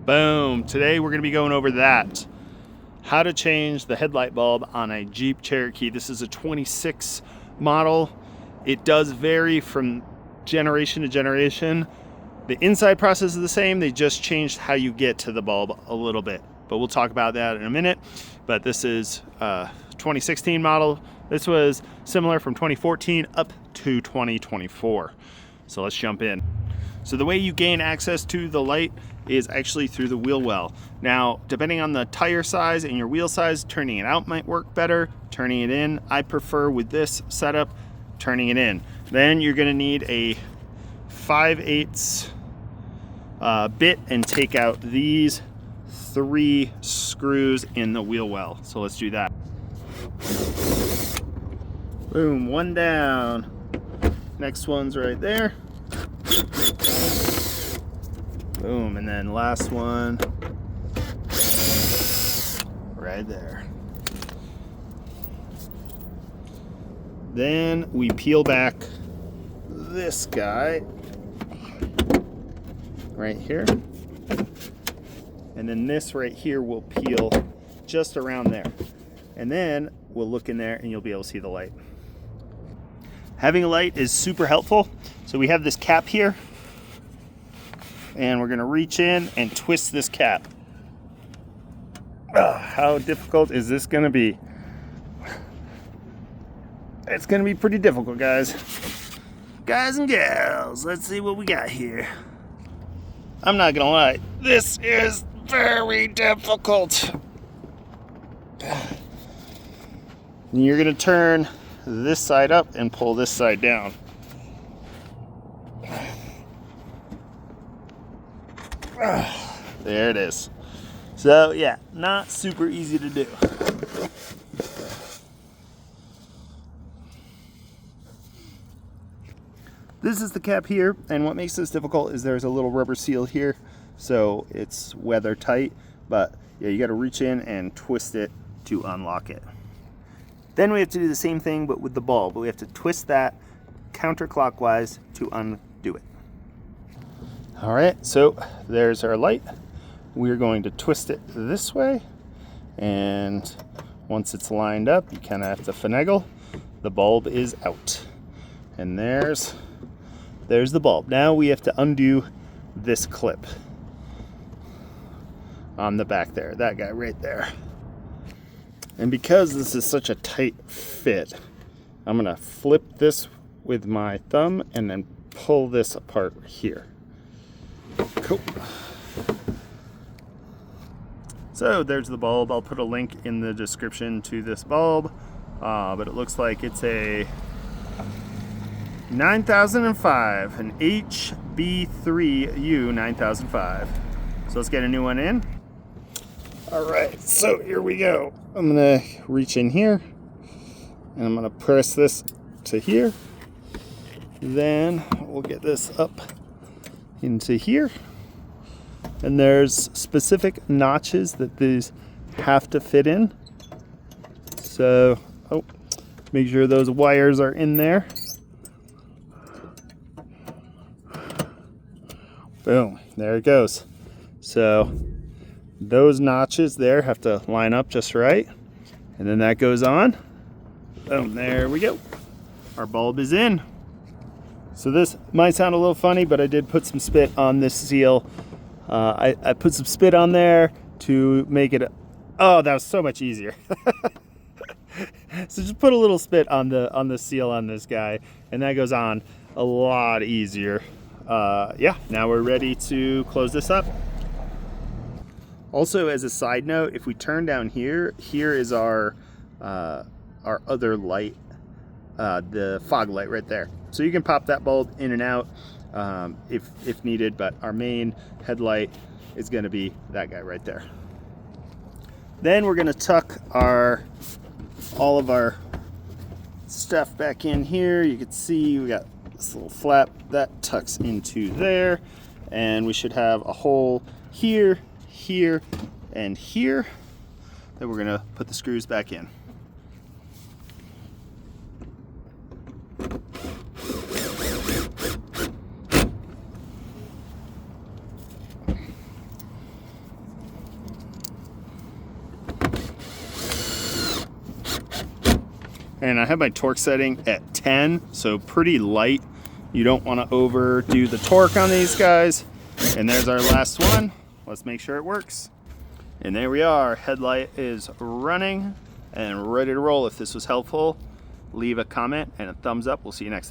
Boom. Today we're going to be going over that. How to change the headlight bulb on a Jeep Cherokee. This is a 26 model. It does vary from generation to generation. The inside process is the same. They just changed how you get to the bulb a little bit, but we'll talk about that in a minute. But this is a 2016 model. This was similar from 2014 up to 2024. So let's jump in. So the way you gain access to the light is actually through the wheel well. Now, depending on the tire size and your wheel size, turning it out might work better. Turning it in, I prefer with this setup, turning it in. Then you're gonna need a 5/8 bit and take out these 3 screws in the wheel well. So let's do that. Boom, one down. Next one's right there. Boom, and then last one right there. Then we peel back this guy right here, and then this right here will peel just around there, and then we'll look in there and you'll be able to see the light. Having a light is super helpful. So we have this cap here, and we're gonna reach in and twist this cap. How difficult is this gonna be? It's gonna be pretty difficult, guys. Guys and gals, let's see what we got here. I'm not gonna lie, this is very difficult. You're gonna turn this side up and pull this side down. There it is. So yeah, not super easy to do. This is the cap here, and what makes this difficult is there's a little rubber seal here, so it's weather tight, but yeah, you got to reach in and twist it to unlock it. Then we have to do the same thing but with the bulb. We have to twist that counterclockwise to undo it. All right, so there's our light. We're going to twist it this way, and once it's lined up, you kind of have to finagle. The bulb is out, and there's the bulb. Now we have to undo this clip on the back there, that guy right there. And because this is such a tight fit, I'm gonna flip this with my thumb and then pull this apart here. Cool. So there's the bulb. I'll put a link in the description to this bulb, but it looks like it's a 9005, an HB3U 9005. So let's get a new one in. All right, so here we go. I'm gonna reach in here, and I'm gonna press this to here. Then we'll get this up into here. And there's specific notches that these have to fit in. So, make sure those wires are in there. Boom, there it goes. So those notches there have to line up just right. And then that goes on. Boom, there we go. Our bulb is in. So this might sound a little funny, but I did put some spit on this seal. I put some spit on there to make it, oh, that was so much easier. So just put a little spit on the seal on this guy, and that goes on a lot easier. Yeah, now we're ready to close this up. Also, as a side note, if we turn down here is our other light, the fog light right there. So you can pop that bulb in and out if needed, but our main headlight is going to be that guy right there. Then we're going to tuck all of our stuff back in here. You can see we got this little flap that tucks into there, and we should have a hole here, here, and here that we're going to put the screws back in. And I have my torque setting at 10, so pretty light. You don't want to overdo the torque on these guys. And there's our last one. Let's make sure it works. And there we are. Headlight is running and ready to roll. If this was helpful, leave a comment and a thumbs up. We'll see you next time.